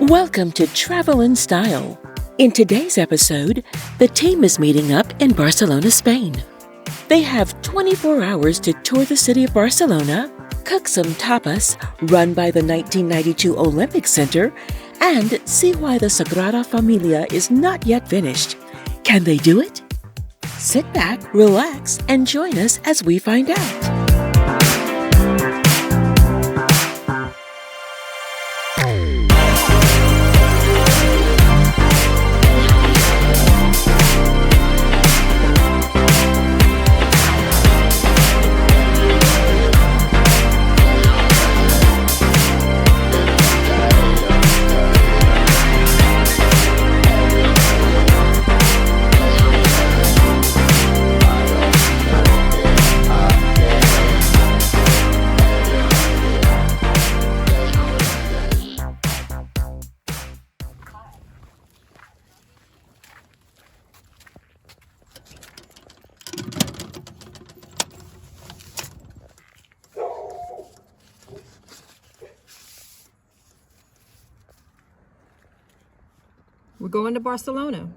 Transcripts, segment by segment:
Welcome to Travel in Style. In today's episode, the team is meeting up in Barcelona, Spain. They have 24 hours to tour the city of Barcelona, cook some tapas run by the 1992 Olympic Center, and see why the Sagrada Familia is not yet finished. Can they do it? Sit back, relax, and join us as we find out. We're going to Barcelona.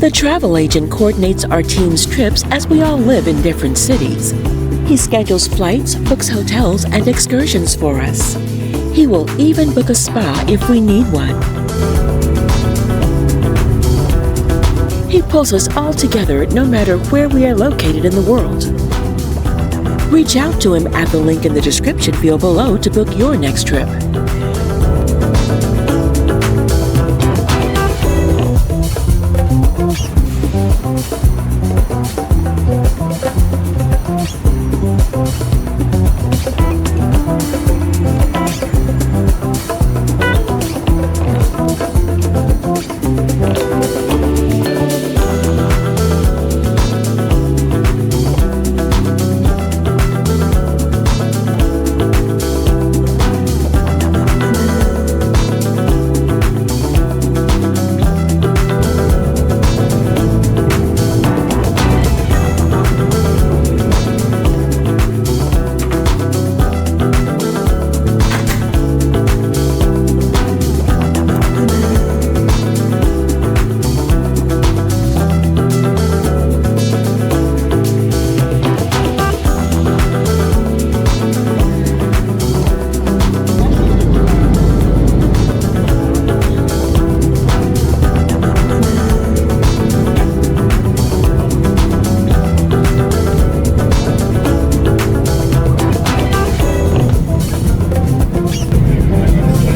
The travel agent coordinates our team's trips as we all live in different cities. He schedules flights, books hotels, and excursions for us. He will even book a spa if we need one. He pulls us all together no matter where we are located in the world. Reach out to him at the link in the description field below to book your next trip.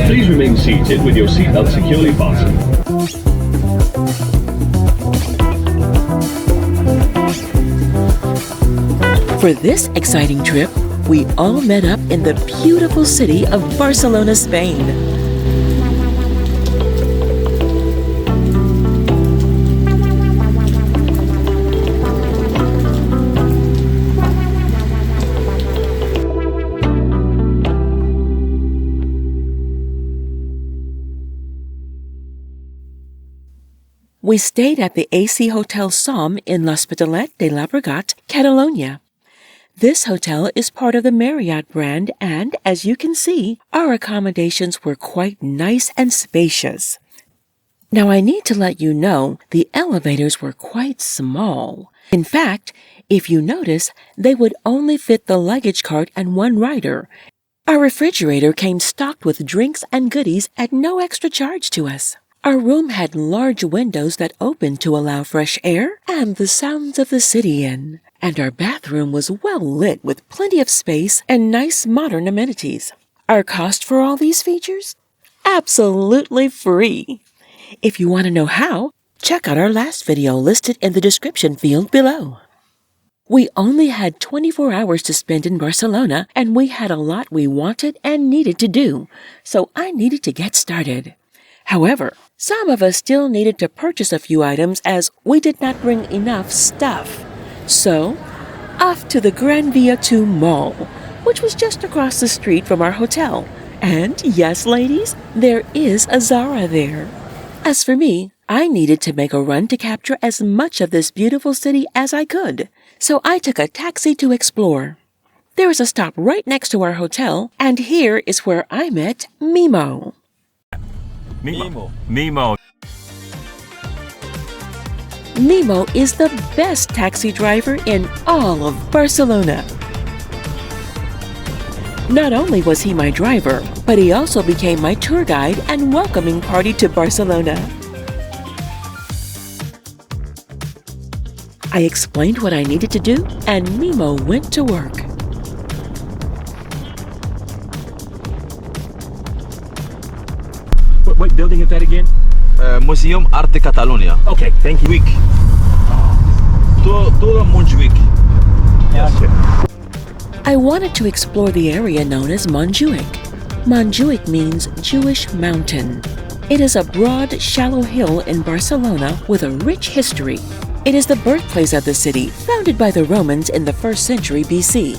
Please remain seated with your seatbelt securely fastened. For this exciting trip, we all met up in the beautiful city of Barcelona, Spain. We stayed at the AC Hotel Som in l'Hospitalet de Llobregat, Catalonia. This hotel is part of the Marriott brand and, as you can see, our accommodations were quite nice and spacious. Now I need to let you know the elevators were quite small. In fact, if you notice, they would only fit the luggage cart and one rider. Our refrigerator came stocked with drinks and goodies at no extra charge to us. Our room had large windows that opened to allow fresh air and the sounds of the city in. And our bathroom was well lit with plenty of space and nice modern amenities. Our cost for all these features? Absolutely free. If you want to know how, check out our last video listed in the description field below. We only had 24 hours to spend in Barcelona, and we had a lot we wanted and needed to do, so I needed to get started. However, some of us still needed to purchase a few items as we did not bring enough stuff. So, off to the Gran Via 2 Mall, which was just across the street from our hotel. And yes, ladies, there is a Zara there. As for me, I needed to make a run to capture as much of this beautiful city as I could, so I took a taxi to explore. There is a stop right next to our hotel, and here is where I met Mimo. Mimo. Mimo is the best taxi driver in all of Barcelona. Not only was he my driver, but he also became my tour guide and welcoming party to Barcelona. I explained what I needed to do, and Mimo went to work. What building is that again? Museum Arte Catalunya. Okay, thank you. Week. Todo Montjuic. Yes. I wanted to explore the area known as Montjuic. Montjuic means Jewish mountain. It is a broad, shallow hill in Barcelona with a rich history. It is the birthplace of the city, founded by the Romans in the 1st century BC.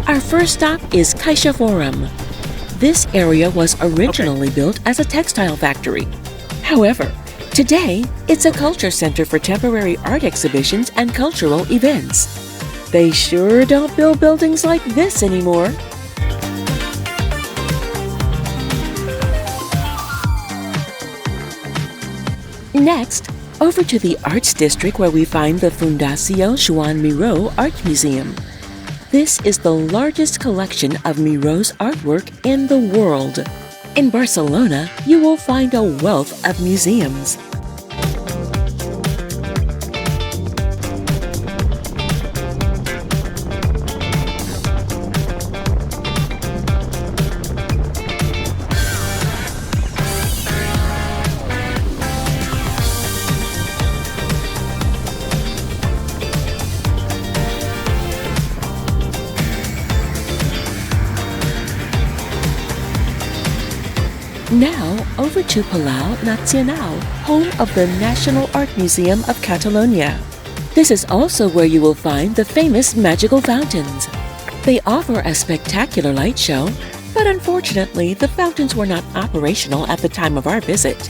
Our first stop is Caixa Forum. This area was originally built as a textile factory. However, today it's a culture center for temporary art exhibitions and cultural events. They sure don't build buildings like this anymore. Next, over to the Arts District where we find the Fundació Joan Miró Art Museum. This is the largest collection of Miró's artwork in the world. In Barcelona, you will find a wealth of museums. Now, over to Palau Nacional, home of the National Art Museum of Catalonia. This is also where you will find the famous magical fountains. They offer a spectacular light show, but unfortunately, the fountains were not operational at the time of our visit.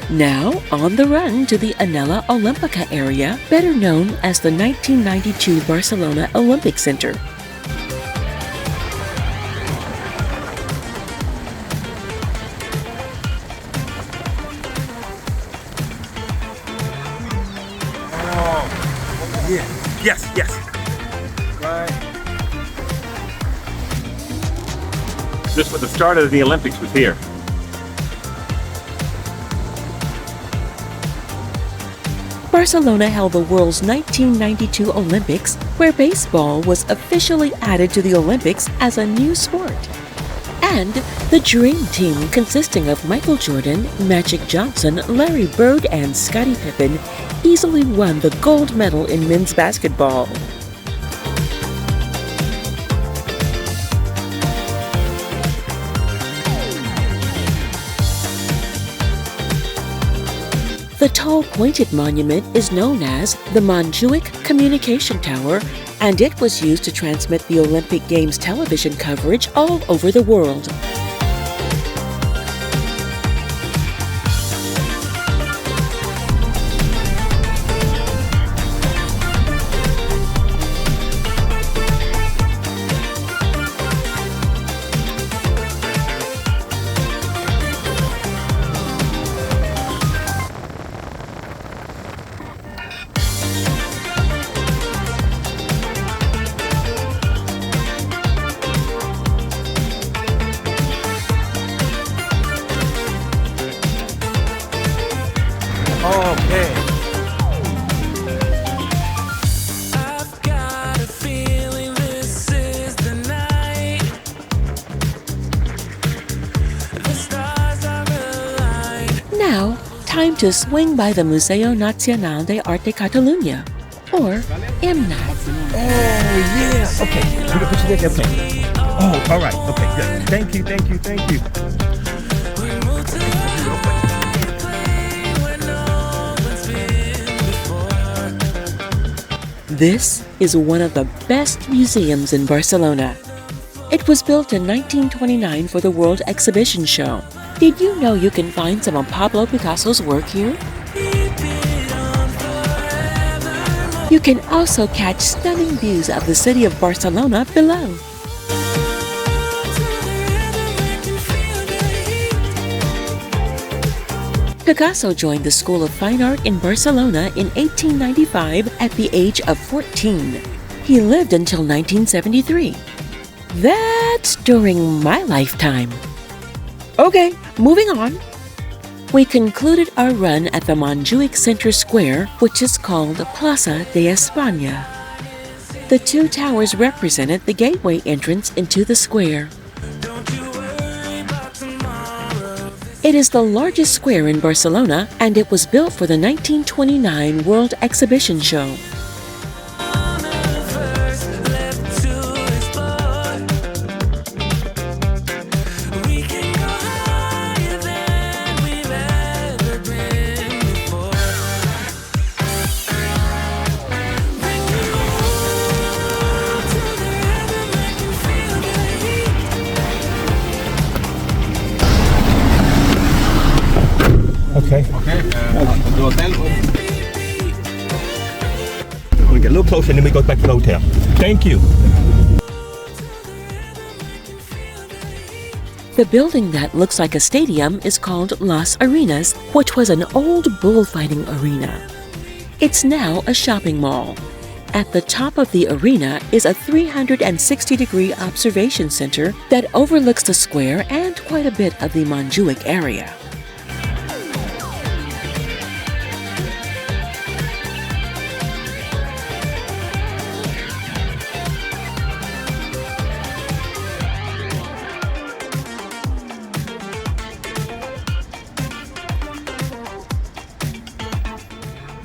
Now, on the run to the Anella Olímpica area, better known as the 1992 Barcelona Olympic Center. Yes. Right. This was the start of the Olympics was here. Barcelona held the world's 1992 Olympics, where baseball was officially added to the Olympics as a new sport. And the Dream Team, consisting of Michael Jordan, Magic Johnson, Larry Bird, and Scottie Pippen, easily won the gold medal in men's basketball. The tall, pointed monument is known as the Montjuic Communication Tower, and it was used to transmit the Olympic Games television coverage all over the world. Okay. I've got a feeling this is the to swing by the Museo Nacional de Arte Catalunya, or MNAC. Oh, yeah. Okay. You can put you there. Okay. Oh, all right. Okay, good. Thank you, thank you, thank you. This is one of the best museums in Barcelona. It was built in 1929 for the World Exhibition Show. Did you know you can find some of Pablo Picasso's work here? You can also catch stunning views of the city of Barcelona below. Picasso joined the School of Fine Art in Barcelona in 1895 at the age of 14. He lived until 1973. That's during my lifetime. Okay, moving on. We concluded our run at the Montjuic Center Square, which is called Plaza de España. The two towers represented the gateway entrance into the square. It is the largest square in Barcelona, and it was built for the 1929 World Exhibition Show. Okay. Okay, the hotel. We get a little closer and then we go back to the hotel. Thank you. The building that looks like a stadium is called Las Arenas, which was an old bullfighting arena. It's now a shopping mall. At the top of the arena is a 360-degree observation center that overlooks the square and quite a bit of the Montjuic area.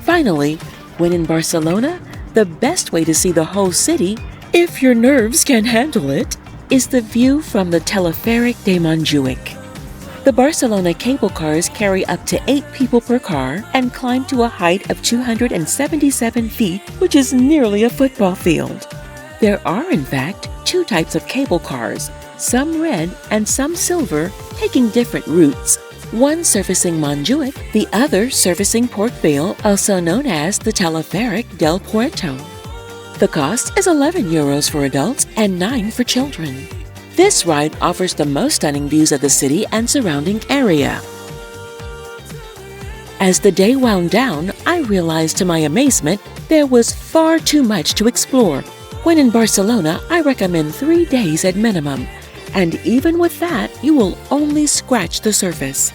Finally, when in Barcelona, the best way to see the whole city, if your nerves can handle it, is the view from the Teleferic de Montjuic. The Barcelona cable cars carry up to 8 people per car and climb to a height of 277 feet, which is nearly a football field. There are, in fact, 2 types of cable cars, some red and some silver, taking different routes. One servicing Montjuic, the other servicing Port Vale, also known as the Teleferic del Puerto. The cost is €11 for adults and $9 for children. This ride offers the most stunning views of the city and surrounding area. As the day wound down, I realized to my amazement there was far too much to explore. When in Barcelona, I recommend 3 days at minimum, and even with that, you will only scratch the surface.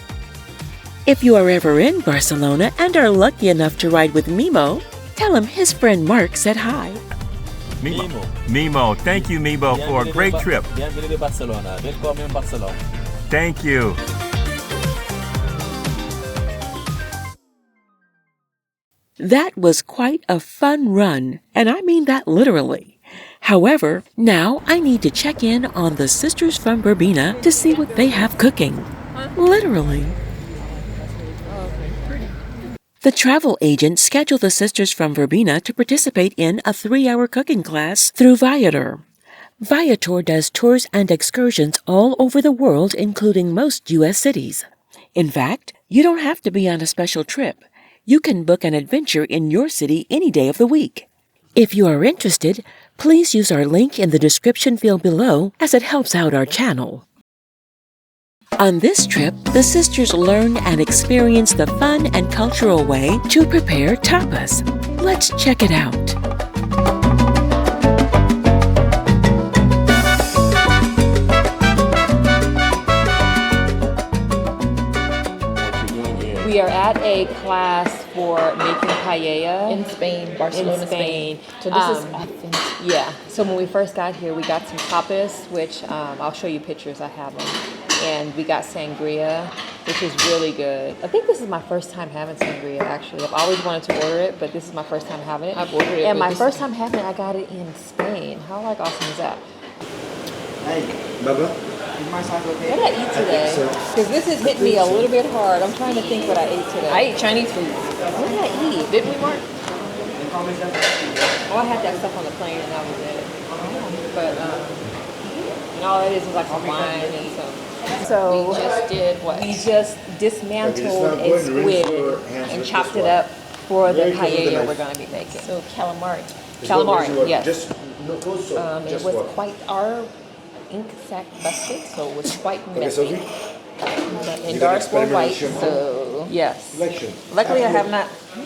If you are ever in Barcelona and are lucky enough to ride with Mimo, tell him his friend Mark said hi. Mimo, thank you, Mimo, for a great trip. Bienvenue de Barcelona. Welcome in Barcelona. Thank you. That was quite a fun run, and I mean that literally. However, now I need to check in on the sisters from Verbena to see what they have cooking. Literally. The travel agent scheduled the sisters from Verbena to participate in a 3-hour cooking class through Viator. Viator does tours and excursions all over the world, including most U.S. cities. In fact, you don't have to be on a special trip. You can book an adventure in your city any day of the week. If you are interested, please use our link in the description field below, as it helps out our channel. On this trip, the sisters learn and experience the fun and cultural way to prepare tapas. Let's check it out. We are at a class for making paella In Spain, Barcelona, in Spain. So this is authentic. Yeah. So when we first got here, we got some tapas, which I'll show you pictures. I have them. and we got sangria, which is really good. I think this is my first time having sangria, actually. I've always wanted to order it, but this is my first time having it. I've ordered it, and but my this first time having it, I got it in Spain. How like awesome is that? Hey, Bubba, is my size okay? What did I eat today? Because this has hit me a little bit hard. I'm trying to think what I ate today. I ate Chinese food. What did I eat? Didn't we, Mark? Oh, I had that stuff on the plane and that was it. But and all it is like a wine and some. So We just did what? we just dismantled a squid and chopped it up for the paella we're going to be making. So calamari. Calamari, yes. Just no close, so It just was water. quite our ink sac busted, so it was quite Okay, so messy. we And dark were white, experiment so yes. selection. Luckily, I have not. I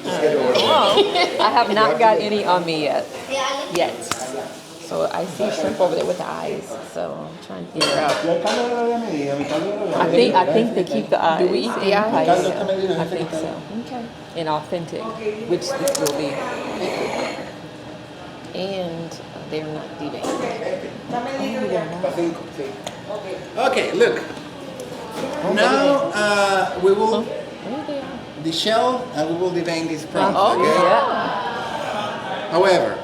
have not got any on me yet. So I see shrimp over there with the eyes. So I'm trying to figure out. I think they keep the eyes. Do we eat the in eyes? paella. I think so. Okay. And authentic, which this will be. And they're not deveined. Oh, they're not. Okay, look. Now we will Oh, they are. the shell and we will devein these prawns. Oh, okay? yeah. However,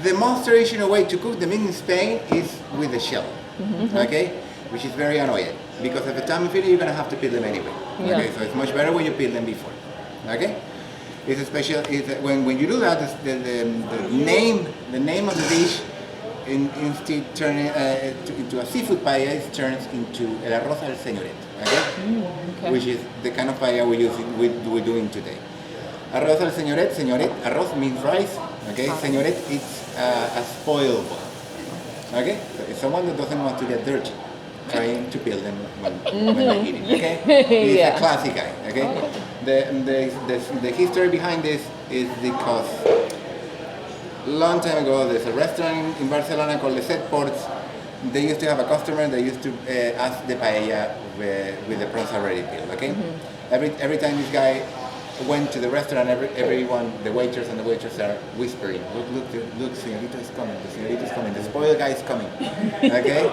the most traditional way to cook them in Spain is with the shell. Okay, which is very annoying because at the time of it you're gonna have to peel them anyway. Yeah. Okay, so it's much better when you peel them before. Okay. It's a special. When you do that, the name of the dish, instead turning into a seafood paella, it turns into el arroz al señoret. Okay? Okay. Which is the kind of paella we're doing today. Arroz al señoret. Señoret. Arroz means rice. Okay. Señoret is a spoiled one. Okay. So it's someone that doesn't want to get dirty, trying to peel them when they're eating. Okay. He's Yeah. a classic guy. Okay. The history behind this is because long time ago there's a restaurant in Barcelona called Les Set Ports. They used to have a customer that used to ask the paella with the prawns already peeled. Okay. Every time this guy went to the restaurant, everyone, the waiters and the waitresses are whispering, look, señorito is coming, the señorito is coming, the spoiled guy is coming. Okay.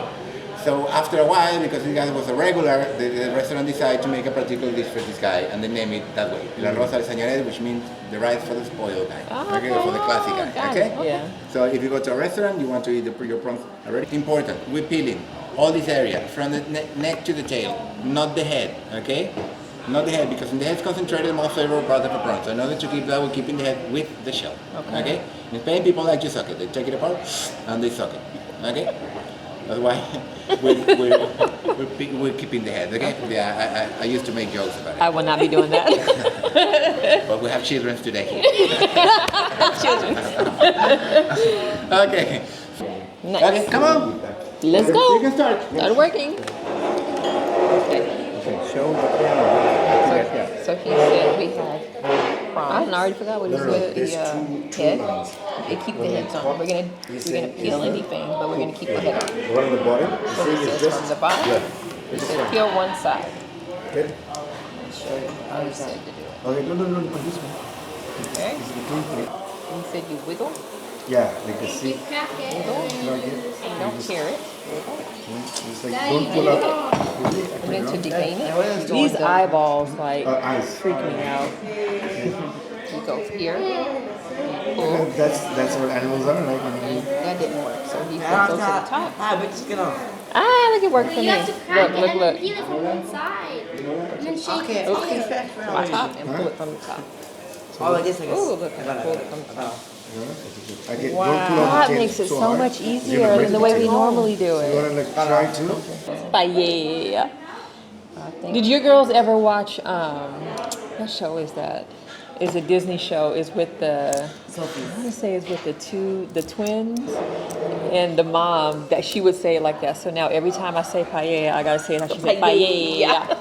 So after a while, because this guy was a regular, the restaurant decided to make a particular dish for this guy and they name it that way. El arroz al señoret, which means the rice for the spoiled guy. Okay, for the classic guy. Got Okay? it. Yeah. So if you go to a restaurant, you want to eat your prawns already. Important, we're peeling all this area, from the neck to the tail, not the head, okay? Not the head, because in the head is concentrated the most favorable part of the prawn. So in order to keep that, we're keeping the head with the shell. Okay? In Spain, people like to suck it. They take it apart and they suck it. Okay? That's why we're keeping the head. Okay? Yeah, I used to make jokes about it. I will not be doing that. But we have children today here. Children. Okay. Nice. Okay, come on. Let's You go. can start. Start working. Show the camera. So he said we had prawns. I already forgot what he said. There's The two head. lines. They keep the heads on. We're gonna peel anything, but we're gonna keep the head on. The one on the bottom, the So thing he is says just from the bottom. left. He said peel one side. Good. I'll show you how he said to do it. Okay, no, on this one. Okay. It's between. He said you wiggle, Yeah, like the seat. wiggle, Like it. and don't tear it. Wiggle. It's like don't pull up. And then to devein it. These eyeballs like Eyes. freak me out. You go here. Pull. That's what animals are like. That didn't work. So he said go to the top. But just get off. Ah, look, it worked for You me. have to crack Look, it look, and look. then peel it from one side. And then shake it. Okay. From the top and pull it from the top. Oh, like this, I guess. Ooh, look, I pulled it from the top. I get, Wow, don't pull up that the makes tail it so so hard. much You're easier gonna break than the way we tail. normally do You it. wanna like try too? Paella. Did your girls ever watch, what show is that? It's a Disney show. It's with the, I want to say it's with the twins and the mom, that she would say it like that. So now every time I say paella, I got to say it how she said paella.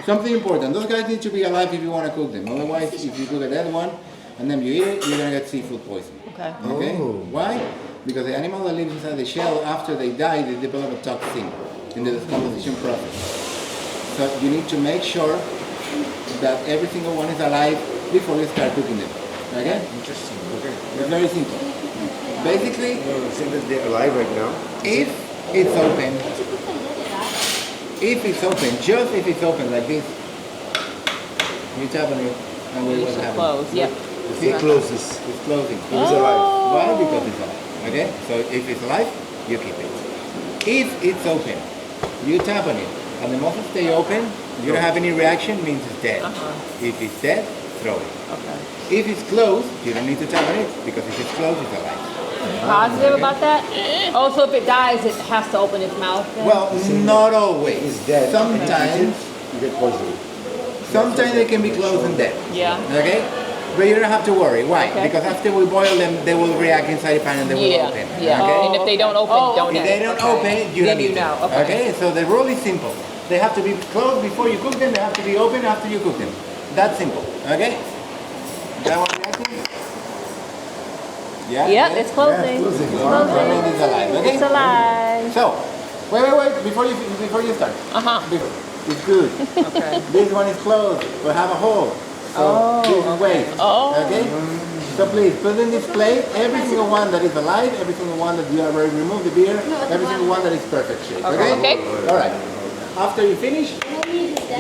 Something important. Those guys need to be alive if you want to cook them. Otherwise, if you cook a dead one and then you eat it, you're going to get seafood poisoning. Okay. Okay? Oh. Why? Because the animal that lives inside the shell, after they die, they develop a toxin in the decomposition process. So you need to make sure that every single one is alive before you start cooking them. Okay? Interesting. Okay. It's very simple. Basically, No, it seems that they're alive right now. if it's open, If it's open, just if it's open like this, you tap on it and wait what happens. Close. Yep. It closes. It's closing. It's alive. Why? Because it's alive. Okay? So if it's alive, you keep it. If it's open, you tap on it and the muffin stay open, you don't have any reaction, means it's dead. If it's dead, throw it. Okay. If it's closed, you don't need to tap on it because if it's closed, it's alive. Positive about that? Oh, so if it dies, it has to open its mouth then? Well, not always. It's dead. Sometimes, You get poisoned. sometimes they can be closed and dead. Yeah. Okay? But you don't have to worry. Why? Okay. Because after we boil them, they will react inside the pan and they will Yeah. open. Yeah. Okay? And if they don't open, don't If they don't open, you Then don't you need know. them. Okay. So the rule is simple. They have to be closed before you cook them. They have to be open after you cook them. That's simple. Okay? That one reacting? Yeah. Yep, it's closing. closing. It's closing. That means it's alive. Okay? It's alive. So, wait. Before you start. It's good. Okay. This one is closed, but have a hole. So this is waste. Okay? So please put in this plate every single one that is alive, every single one that you have already removed the beer, every single one that is perfect shape. Okay? Okay. Alright. After you finish,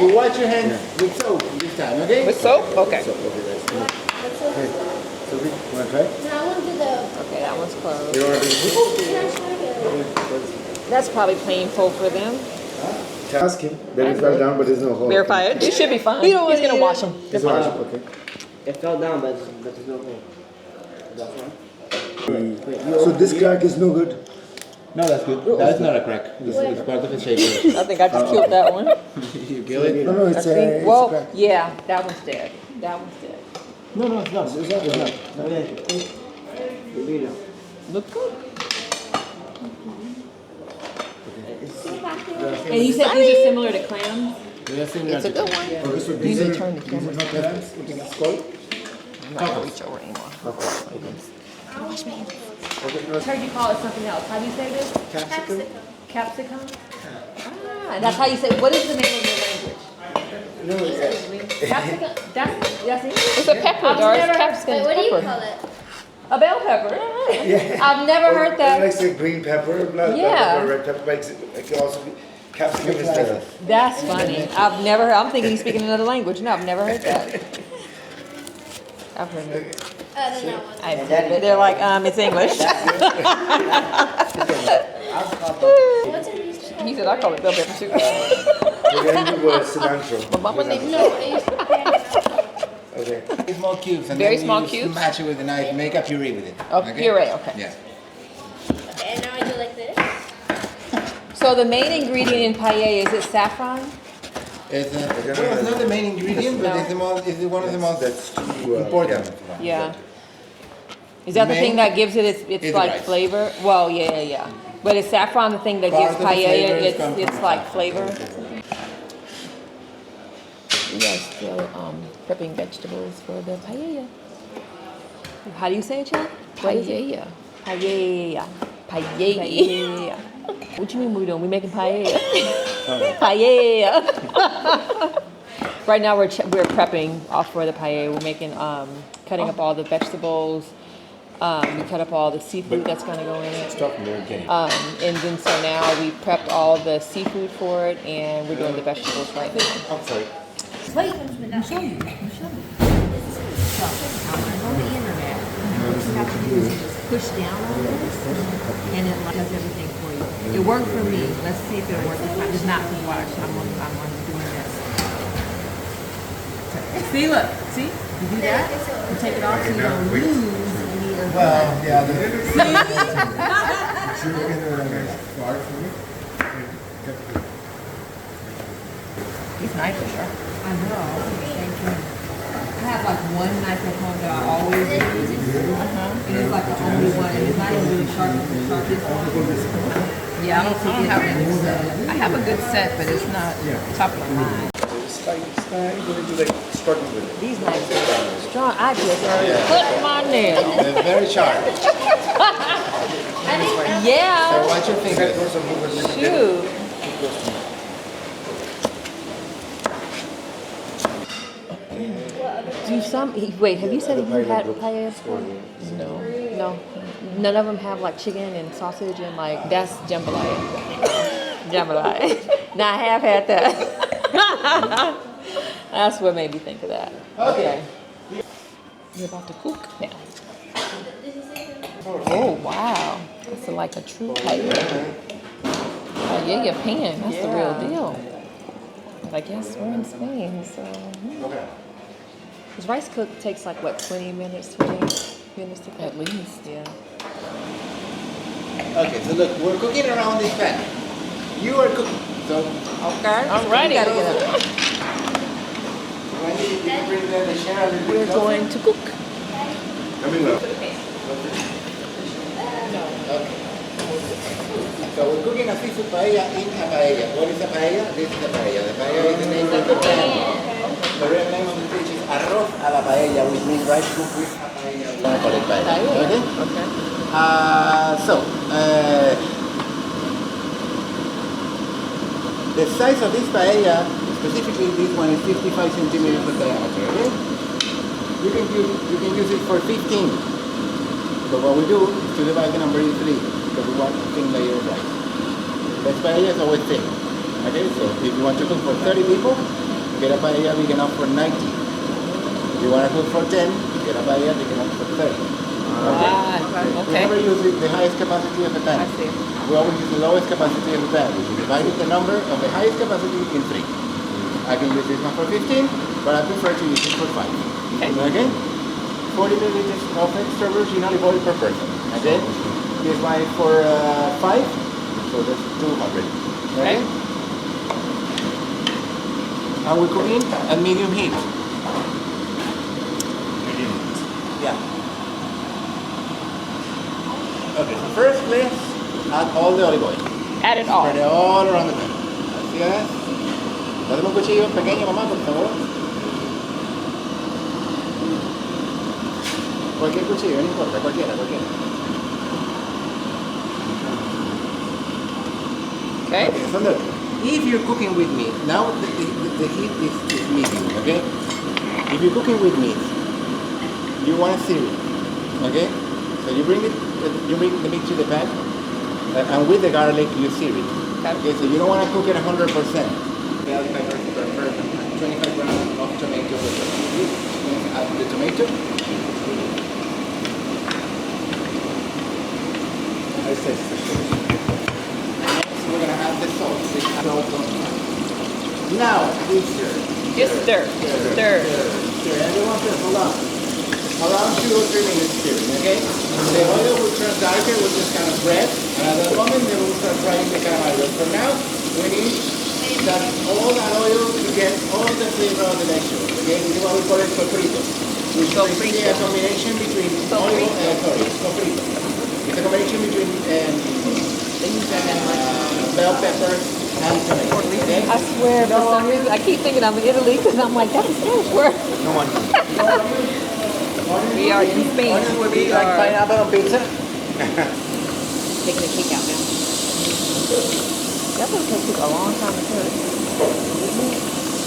you wash your hands with soap this time, okay? With soap? Okay. So, okay, that's good. Okay. So, you want to try? No, I want to do the. Okay, that one's closed. You want to do That's probably painful for them. Ask him. Then it fell down, but there's no hole. Verify it. It should be fine. He's gonna wash them. It's wash, okay. It fell down, but there's no hole. That's fine. So this crack is no good. No, that's good. That's not a crack. It's part of the shape. I think I just killed that one. You kill it? No, it's I think, a well, crack. yeah, that one's dead. That one's dead. No, it's not. It's not. Look good. And you said these are similar to clams? It's a good one. Okay, so You these need are to turn the camera. not clams. It's called? I'm not gonna reach over anymore. Wash my hands. Okay, I heard you call it something else. How do you say this? capsicum. Capsicum? Ah, that's how you say. What is the name of your language? No, Capsicum. That's English. It's a pepper, I've Doris. never- Capsicum Wait, what do you pepper. call it? A bell pepper. Yeah. I've never heard that. Like say green pepper, blah, Yeah. red pepper, but it can also be capsicum is different. That's funny. I've never heard. I'm thinking he's speaking another language. No, I've never heard that. I've heard it. Then that one. They're like, it's English. What's in these two? He said, I call it bell pepper too. We're going to do cilantro. Mama named No, I used to Okay. Small cubes. And Very then small you cubes? Smash it with a knife. Make a puree with it. Oh, puree, okay. Yeah. And now I do like this. So the main ingredient in paella, is it saffron? It's not the main ingredient, but it's one of the most That's important. ones. Yeah. Is that the Main- thing that gives it its It's like rice. flavor? Well, yeah. But is saffron the thing that Part gives of the flavors paella come its from like saffron. flavor? You guys still prepping vegetables for the paella. How do you say it, Chad? Paella. Paella. Paella. What you mean we doing? We making paella? Paella. Right now we're prepping off for the paella. We're making cutting up all the vegetables. We cut up all the seafood that's going to go in it. And then so now we prepped all the seafood for it, and we're doing the vegetables right now. I'm sorry. Push down on this, and it does everything for you. It worked for me. Let's see if it works. It's not to watch. I'm on doing this. See, look. See? You do that. You take it off so you don't lose any of Well, yeah. These knives are sharp. I know. Thank you. I have like one knife at home that I always use. And it's like the only one. And it's not even really sharp. It's the sharpest one. Yeah, I don't have I have a good set, but it's not top of my line. These knives are strong. I just clip my nail. They're very sharp. Yeah. So watch your fingers. Shoot. Wait, have you said that you had paella before? No. None of them have like chicken and sausage and like, that's jambalaya. Jambalaya. Now I have had that. That's what made me think of that. Okay. You're about to cook now. Oh, wow. It's like a true paella. Oh, yeah, your pan. That's the real deal. But I guess we're in Spain, so. This rice cook takes like, what, 20 minutes to cook? At least, yeah. Okay, so look, we're cooking around this pan. You are cooking. So, Okay. I'm ready. when you bring the share a little bit We're closer. going to cook. Okay. So we're cooking a seafood paella in a paella. What is a paella? This is a paella. The paella is the name of the pan. The real name of the dish is arroz a la paella, which means rice cooked with a paella. We call it paella. Okay? Okay. The size of this paella, specifically this one, is 55 centimeters of diameter. Okay? You can use it for 15. But what we do is to divide the number in 3 because we want a thin layer of rice. This paella is always thin. Okay, so if you want to cook for 30 people, get a paella big enough for 90. If you want to cook for 10, get a paella big enough for 30. We never use the highest capacity of the pan. I see. We always use the lowest capacity of the pan. We divide the number of the highest capacity in 3. I can use this one for 15, but I prefer to use it for 5. Okay? 40 milliliters of extra virgin olive oil per person. Okay? This one is for 5, so that's 200. Okay? And we're cooking at medium heat. Yeah. Okay, so first let's add all the olive oil. Add it all. Spread it all around the pan. Así es. Dame un cuchillo pequeño, mamá, por favor. Cualquier cuchillo, no importa, cualquiera. Okay. Okay, so look, if you're cooking with meat, now the heat is medium, okay? If you're cooking with meat, you want to sear it, okay? So you bring the meat to the pan, and with the garlic you sear it. Okay, so you don't want to cook it 100%. Bell peppers per person, 25 grams of tomato per person. Add the tomato. Next we're going to add the salt. Now, we stir. Just stir. Stir. Everyone says, hold on. Around 2 or 3 minutes stirring, okay? The oil will turn darker, will just kind of red, and at that moment they will start frying the calamari. For now, we need that all that oil to get all the flavor of the mixture, okay? This is what we call it sofrito. Which is a combination between oil and sofrito. It's a combination between bell peppers and tomato. Okay? I swear, for some reason, I keep thinking I'm in Italy because I'm like, that's a Spanish word. No one. We are in Spain. Onions would be like pineapple on pizza. Taking the cake out now. That would take a long time to cook.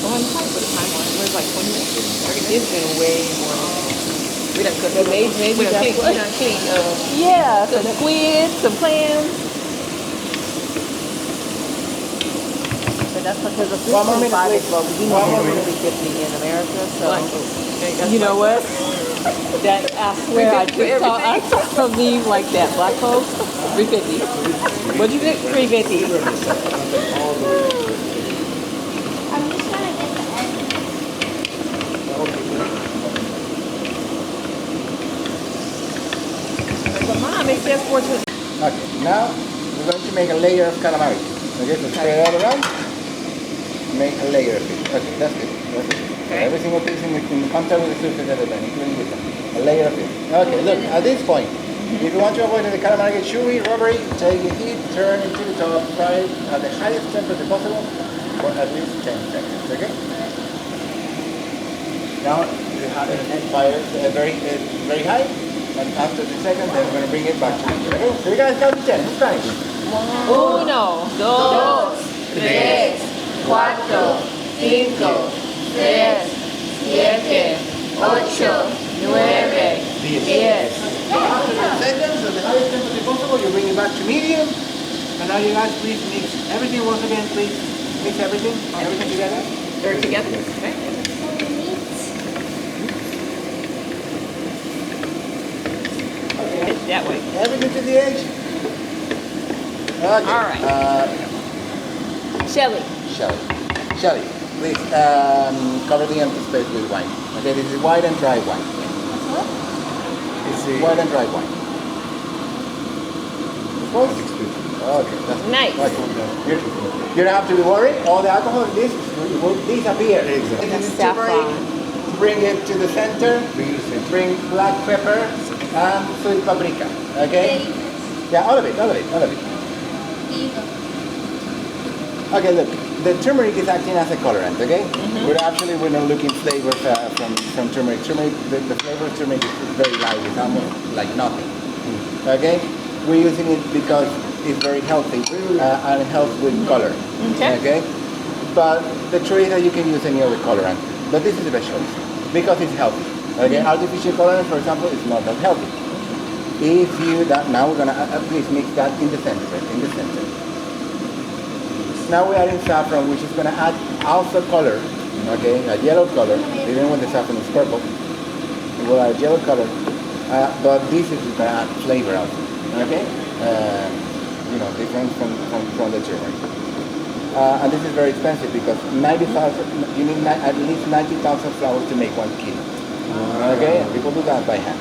Well, I'm trying to put a time on it. It was like 20 minutes. It's been way more. We done cooked. Maybe we done cleaned. Yeah, some squid, some clams. But that's because the food is $5, but we know it's going to be 50 in America. So you know what? That I swear I just saw me like that. Black folks, $3.50. What'd you get? $3.50. I'm just trying to get the end. But Mom, it says $4.20. Okay, now we're going to make a layer of calamari. Okay, so spread it all around. Make a layer of it. Okay, that's it. Okay. Every single piece in contact with the surface of the pan, including this one. A layer of it. Okay, look, at this point, if you want to avoid that the calamari get chewy, rubbery, take the heat, turn it to the top, fry it at the highest temperature possible for at least 10 seconds. Okay? Now you have it fired very high, and after 2 seconds, then we're going to bring it back to you. Okay? So you guys count to 10 in Spanish. 1, 2, 3, 4, 5, 6, 7, 8, 9, 10. After 10 seconds, at the highest temperature possible, you bring it back to medium. And now you guys please mix everything once again, please. mix everything. Everything together. They're together. Okay. That way. Everything to the edge. Okay. All right. Shelly. Shelly, please cover the empty space with wine. Okay, this is white and dry wine. This is white and dry wine. Okay, that's Nice. Okay. You don't have to be worried. All the alcohol in this will disappear. Exactly. This is Saffron. turmeric. Bring it to the center. Bring black pepper and sweet paprika. Okay? Yeah, all of it. Okay, look. The turmeric is acting as a colorant, okay? We're not looking flavors from turmeric. Turmeric, the flavor of turmeric is very light. It's almost like nothing. Okay? We're using it because it's very healthy and it helps with color. Okay? But the truth is that you can use any other colorant. But this is the best choice because it's healthy. Okay? Artificial colorant, for example, is not that healthy. If you now we're gonna please mix that in the center. Now we are in saffron, which is going to add also color, okay, a yellow color, even when the saffron is purple. It will add yellow color, but this is going to add flavor also, okay? Different from the turmeric. And this is very expensive because 90,000, you need at least 90,000 flowers to make 1 kilo, okay? And people do that by hand.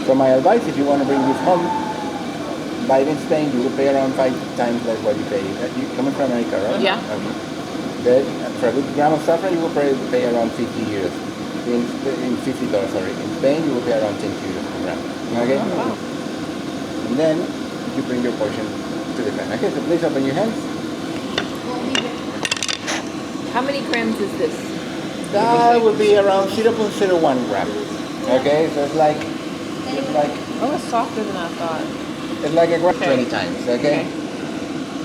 So my advice, if you want to bring this home, buy it in Spain, you will pay around 5 times like what you pay. You coming from America, right? Yeah. Okay. For a good gram of saffron, you will pay around 50 euros. In $50, sorry. In Spain, you will pay around 10 euros per gram. Okay? Oh, wow. And then you bring your portion to the pan. Okay, so please open your hands. How many grams is this? That will be around 0.01 gram. Okay, so it's like Oh, it's softer than I thought. it's like a gram 20 times. Okay.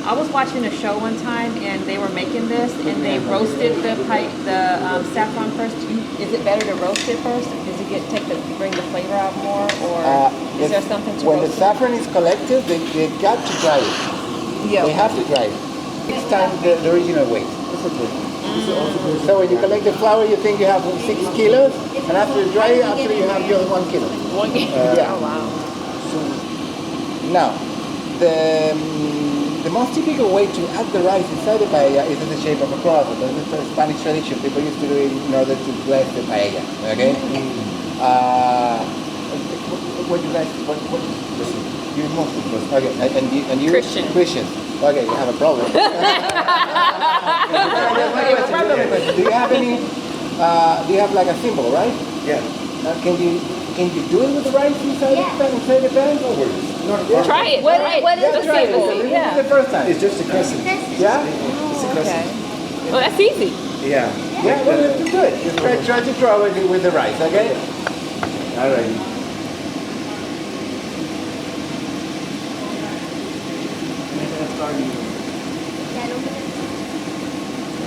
I was watching a show one time and they were making this and they roasted the saffron first. Is it better to roast it first? Does it bring the flavor out more, or is there something to when roast the saffron is collected, they got to dry it. Yeah. They have to dry it. Each time the original weight. So when you collect the flour, you think you have 6 kilos, and after you dry it, actually you have just 1 kilo. 1 kilo. Yeah. Oh wow. Now, the most typical way to add the rice inside the paella is in the shape of a cross. It's a Spanish tradition. People used to do it in order to bless the paella. Okay? What you guys? What? You're Muslims. Okay, and you Christian. Christians. Okay, you have a problem. Do you have any? Do you have like a symbol, right? Yeah. Can you do it with the rice inside the pan? Try it. What is Let's the see. symbol? This Yeah. is the first time. It's just a crescent. Yeah? It's a crescent. Well, that's easy. Yeah. Yeah, well, you have to do it. Just try to throw it with the rice, okay? All right.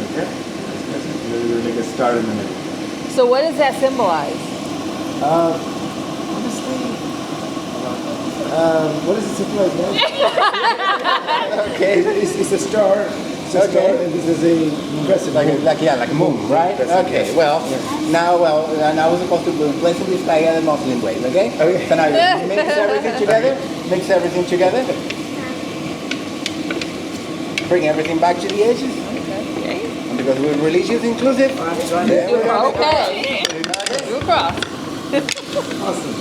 Okay. We'll make a start in a minute. So what does that symbolize? Honestly, what does it symbolize now? Okay. It's a star. It's a star, and this is a crescent. Like a moon, right? Crescent, Okay, yes. well, Yes. now we're supposed to place this paella the Muslim way, okay? Okay. So now you mix everything together. Bring everything back to the edges. Okay. And because we're religious inclusive, there we go. Okay. Do across. Awesome.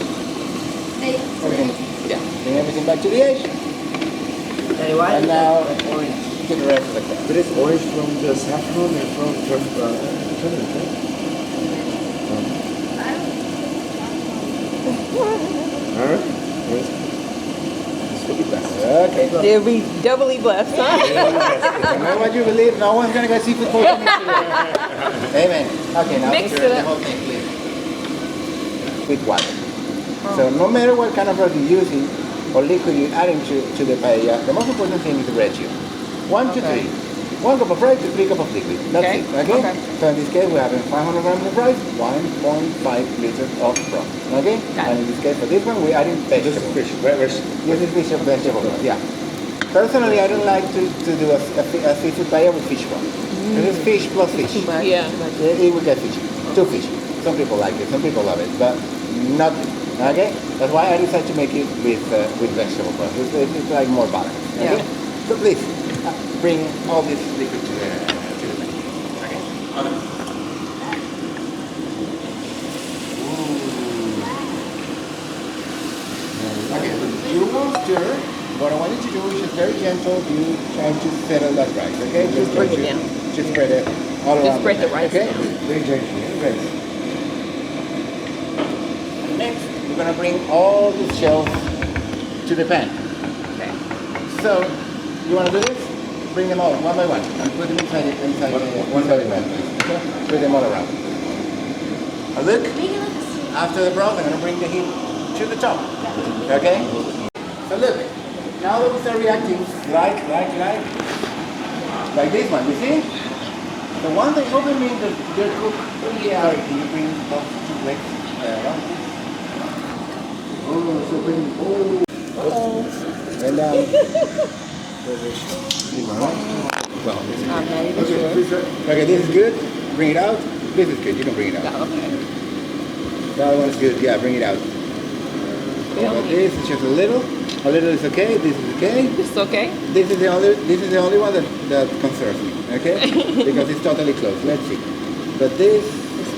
Okay. Yeah. Bring everything back to the edge. And now, to the rest of the crust. But it's orange from the saffron and from turmeric, right? All right. Okay. They'll be doubly blessed, huh? No matter what you believe, no one's gonna go seafood poisoning today. Amen. Okay, now Mix stir it the up. whole thing, please. With water. So no matter what kind of broth you're using or liquid you're adding to the paella, the most important thing is the ratio. 1 to 3. 1 cup of rice to 3 cups of liquid. That's Okay. it. Okay? Okay. So in this case, we're having 500 grams of rice, 1.5 liters of broth. Okay? Got it. And in this case, for this one, we're adding This is vegetables. fish, right? This is fish of vegetable broth, yeah. Personally, I don't like to do a seafood paella with fish broth. This is fish plus fish. Yeah. It will get fishy. Too fishy. Some people like it, some people love it, but not me. Okay? That's why I decided to make it with vegetable broth. It's like more balanced. Okay? Yeah. So please, bring all this liquid to the pan. Okay? Okay, you won't stir. What I want you to do is just very gentle. You try to settle that rice, okay? Just break it down. Just spread it all around. Just spread the rice okay? down. Very gently, great. And next, we're gonna bring all the shells to the pan. Okay. So, you wanna do this? Bring them all one by one and put them inside the pan. Okay? Put them all around. Now look. After the broth, I'm gonna bring the heat to the top. Okay? So look, now that we start reacting, like this one, you see? The one that open means that they're cooked. Sorry, can you bring both two legs around? Oh, so bring, and okay, this is good. Bring it out. This is good. You can bring it out. Okay. That one's good. Yeah, bring it out. But this is just a little. A little is okay. This is okay. This is okay? This is the only one that concerns me. Okay, because it's totally closed. Let's see. But this.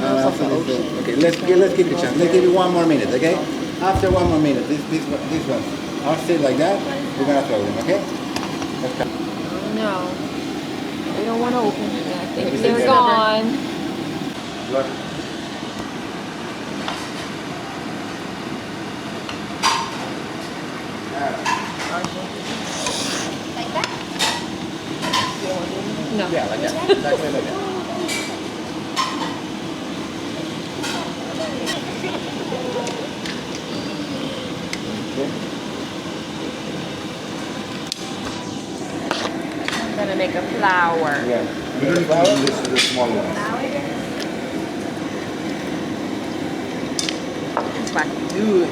Okay, let's give it a chance. Let's give it 1 more minute. Okay. After 1 more minute, these ones are still like that. We're gonna throw them. Okay. No. They don't want to open. I think they're gone. Look. Like that? No. Yeah, like that. Exactly like that. I'm going to make a flower. Yeah. This is the small one. It's like good.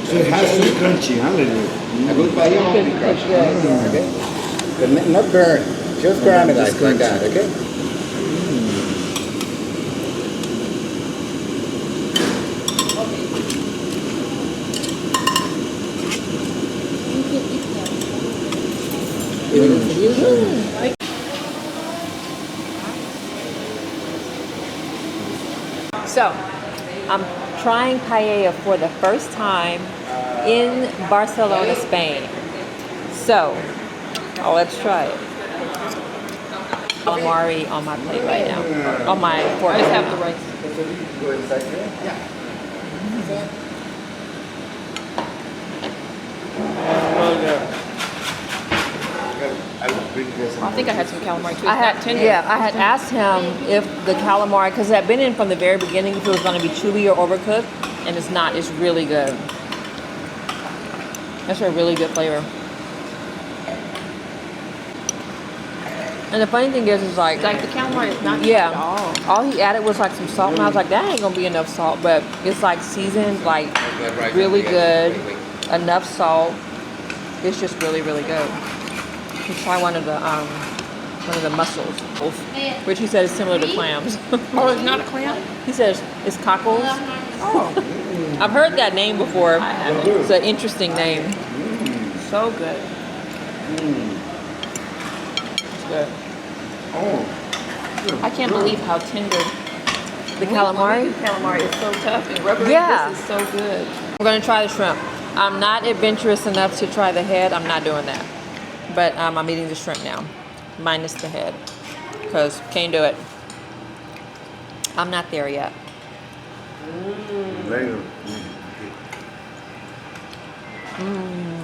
So it has to be crunchy, huh? A good paella won't be crushed. Okay? But not burn. Just caramelize like that, okay? So, I'm trying paella for the first time in Barcelona, Spain. So, let's try it. Calamari on my plate right now. On my fork. I just have the rice. Go inside here. Yeah. I think I had some calamari too. I had asked him if the calamari, because it had been in from the very beginning, if it was going to be chewy or overcooked, and it's not. It's really good. That's a really good flavor. And the funny thing is like Like the calamari is not yeah, at all. all he added was like some salt, and I was like, that ain't gonna be enough salt, but it's like seasoned, like really good, enough salt. It's just really, really good. Let's try one of the mussels, which he said is similar to clams. Oh, it's not a clam? He says it's cockles. Oh, I've heard that name before. I haven't. It's an interesting name. So good. It's good. Oh. I can't believe how tender the calamari. Calamari is so tough and rubbery. Yeah. This is so good. We're gonna try the shrimp. I'm not adventurous enough to try the head. I'm not doing that. But I'm eating the shrimp now, minus the head, because can't do it. I'm not there yet. Very good. I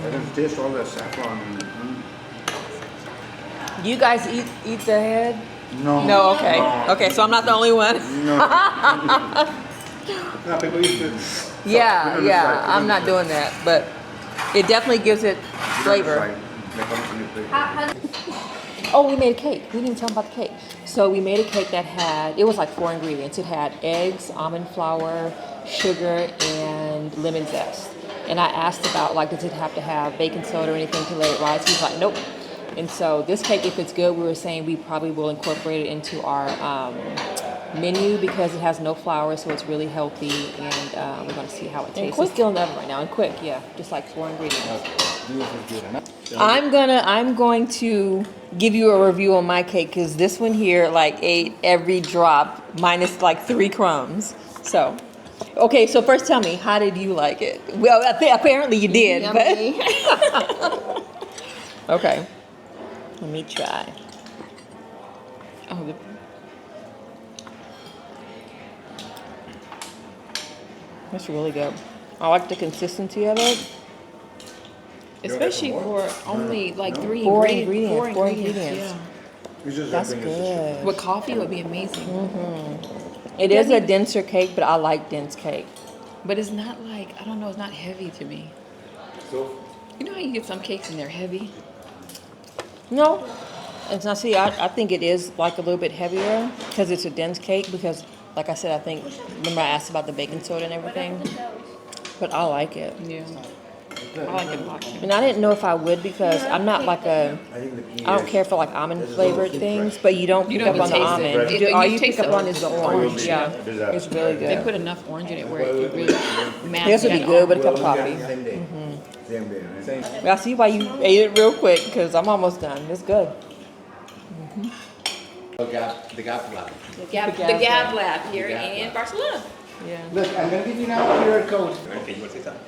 can taste all the saffron. Do you guys eat the head? No. No, okay. Okay, so I'm not the only one. No. No, people used to. Yeah, I'm not doing that, but it definitely gives it flavor. Oh, we made a cake. We didn't even tell them about the cake. So we made a cake that had, it was like 4 ingredients. It had eggs, almond flour, sugar, and lemon zest. And I asked about, like, does it have to have baking soda or anything to let it rise? He's like, nope. And so this cake, if it's good, we were saying we probably will incorporate it into our menu because it has no flour, so it's really healthy. And we're going to see how it tastes. It's still in the oven right now. And quick, yeah, just like 4 ingredients. I'm going to give you a review on my cake because this one here like ate every drop minus like 3 crumbs. So, okay, so first tell me, how did you like it? Well, apparently you did, but okay. Let me try. Oh, that's really good. I like the consistency of it. Especially for only like 3 Four ingredients. ingredients. Yeah. That's good. With coffee, it would be amazing. It is a denser cake, but I like dense cake. But it's not like, I don't know, it's not heavy to me. So, You know how you get some cakes and they're heavy? No, it's not. See, I think it is like a little bit heavier because it's a dense cake. Because, like I said, I think remember I asked about the baking soda and everything, but I like it. Yeah. I like it a lot. And I didn't know if I would because I'm not like I don't care for like almond flavored things, but you don't pick up on the taste almond. it. All You you taste pick up the on is the orange. Yeah, it's really They good. put enough orange in it where it really This would be good with a cup of coffee. same day. Same day, right? I see why you ate it real quick because I'm almost done. It's good. The Gap Lab. The Gap Lab here in Barcelona. Yeah. Look, I'm going to give you now a QR code. Okay, you want to say something?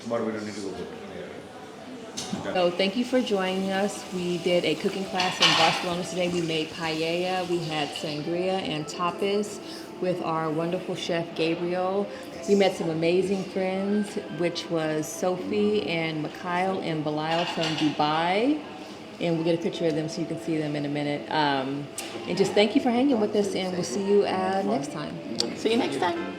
But we don't need to go there. So thank you for joining us. We did a cooking class in Barcelona today. We made paella, we had sangria and tapas with our wonderful chef Gabriel. We met some amazing friends, which was Sophie and Mikhail and Belial from Dubai. And we'll get a picture of them so you can see them in a minute. And just thank you for hanging with us, and we'll see you next time. See you next time.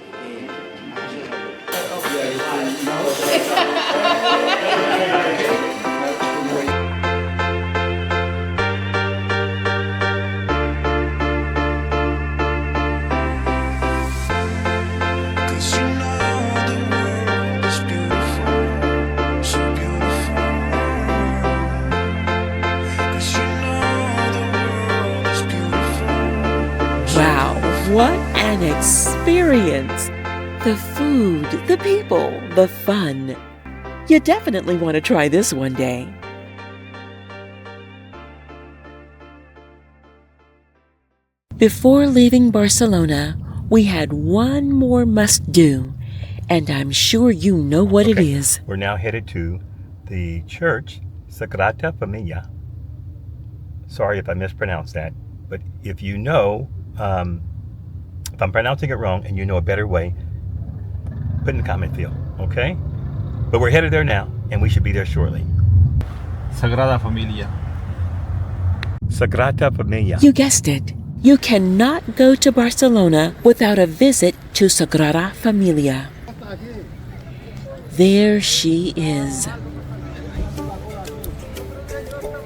Wow, what an experience! The food, the people, the fun. You definitely want to try this one day. Before leaving Barcelona, we had one more must-do, and I'm sure you know what it is. We're now headed to the church, Sagrada Familia. Sorry if I mispronounced that, but if you know, if I'm pronouncing it wrong and you know a better way, put in the comment field, okay? But we're headed there now, and we should be there shortly. Sagrada Familia. Sagrada Familia. You guessed it. You cannot go to Barcelona without a visit to Sagrada Familia. There she is.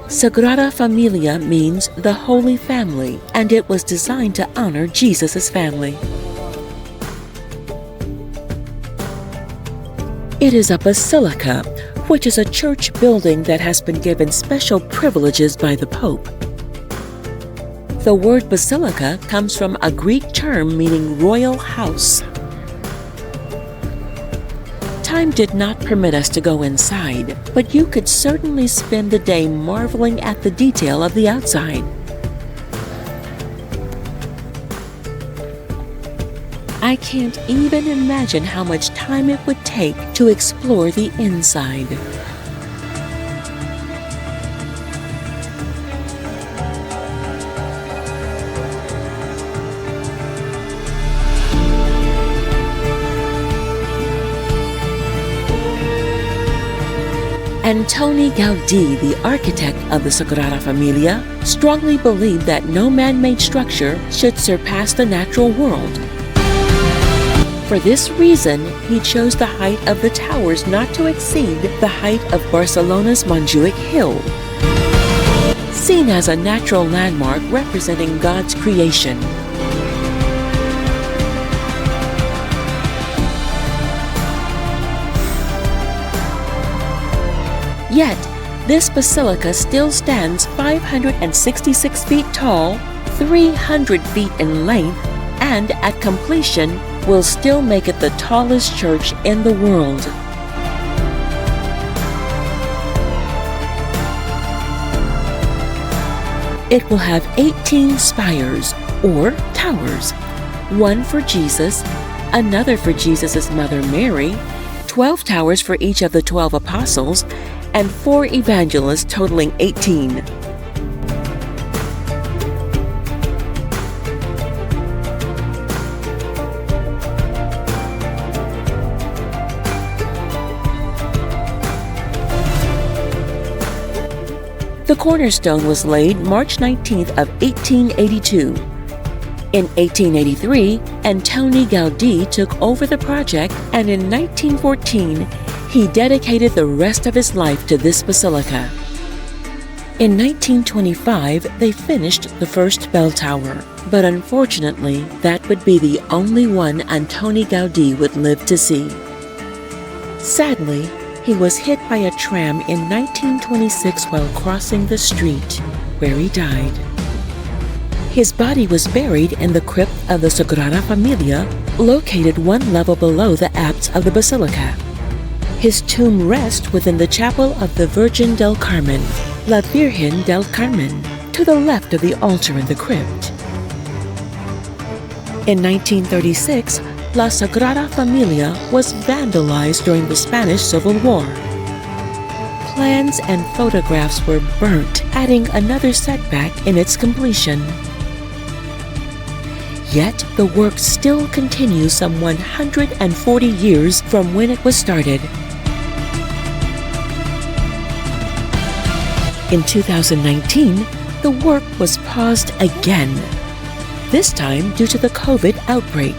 Sagrada Familia means the Holy Family, and it was designed to honor Jesus' family. It is a basilica, which is a church building that has been given special privileges by the Pope. The word basilica comes from a Greek term meaning royal house. Time did not permit us to go inside, but you could certainly spend the day marveling at the detail of the outside. I can't even imagine how much time it would take to explore the inside. Antoni Gaudí, the architect of the Sagrada Familia, strongly believed that no man-made structure should surpass the natural world. For this reason, he chose the height of the towers not to exceed the height of Barcelona's Montjuic Hill. seen as a natural landmark representing God's creation. Yet, this basilica still stands 566 feet tall, 300 feet in length, and at completion will still make it the tallest church in the world. It will have 18 spires, or towers, one for Jesus, another for Jesus' mother Mary, 12 towers for each of the 12 apostles, and 4 evangelists totaling 18. The cornerstone was laid March 19th of 1882. In 1883, Antoni Gaudí took over the project, and in 1914, he dedicated the rest of his life to this basilica. In 1925, they finished the first bell tower, but unfortunately, that would be the only one Antoni Gaudí would live to see. Sadly, he was hit by a tram in 1926 while crossing the street, where he died. His body was buried in the crypt of the Sagrada Familia, located one level below the apse of the basilica. His tomb rests within the chapel of the Virgin del Carmen, La Virgen del Carmen, to the left of the altar in the crypt. In 1936, La Sagrada Familia was vandalized during the Spanish Civil War. Plans and photographs were burnt, adding another setback in its completion. Yet, the work still continues some 140 years from when it was started. In 2019, the work was paused again, this time due to the COVID outbreak.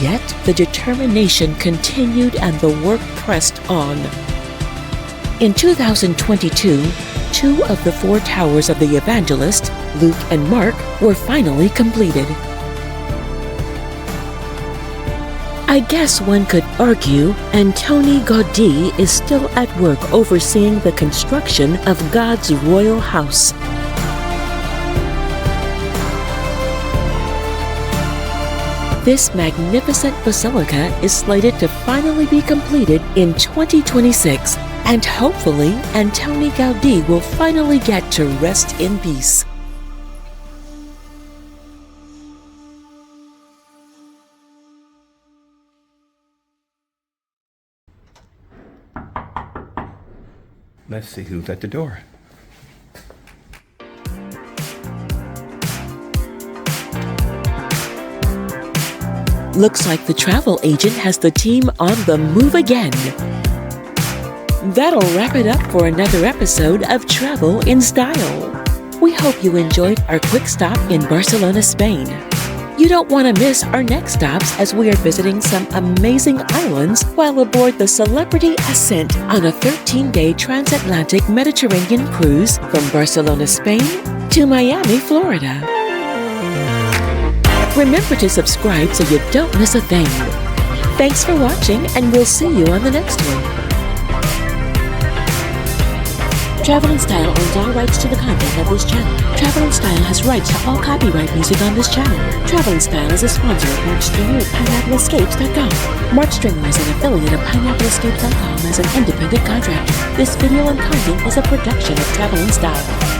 Yet, the determination continued and the work pressed on. In 2022, 2 of the 4 towers of the evangelists, Luke and Mark, were finally completed. I guess one could argue Antoni Gaudí is still at work overseeing the construction of God's royal house. This magnificent basilica is slated to finally be completed in 2026, and hopefully Antoni Gaudí will finally get to rest in peace. Let's see who's at the door. Looks like the travel agent has the team on the move again. That'll wrap it up for another episode of Travel in Style. We hope you enjoyed our quick stop in Barcelona, Spain. You don't want to miss our next stops as we are visiting some amazing islands while aboard the Celebrity Ascent on a 13-day transatlantic Mediterranean cruise from Barcelona, Spain to Miami, Florida. Remember to subscribe so you don't miss a thing. Thanks for watching, and we'll see you on the next one. TravelNStyle owns all rights to the content of this channel. TravelNStyle has rights to all copyright music on this channel. TravelNStyle is a sponsor of Markstringer at PineappleEscapes.com. Markstringer is an affiliate of PineappleEscapes.com as an independent contractor. This video and content is a production of TravelNStyle.